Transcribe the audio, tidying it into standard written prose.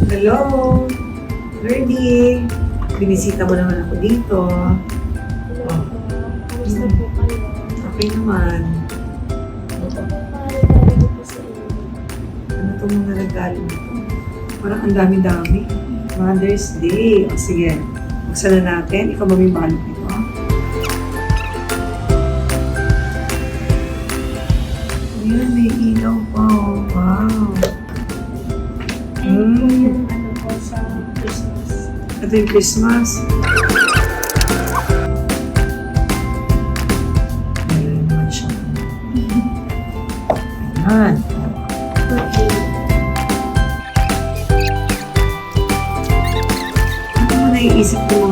Hello! Ready? Binisita mo naman ako dito. Oh. Kamusta po kayo? Okay naman. Ito po regalo po sa inyo. Ano itong mga regalo mo? Parang ang dami-dami. Mother's Day. O sige, buksan na natin. Ikaw mamibalot nito. Ayan, may ilaw pa. Oh. Wow. Ayun po yung ano po sa Christmas. Ito yung Christmas. Ayan naman siya. Ayan. Okay. Ano mo naiisip ng mga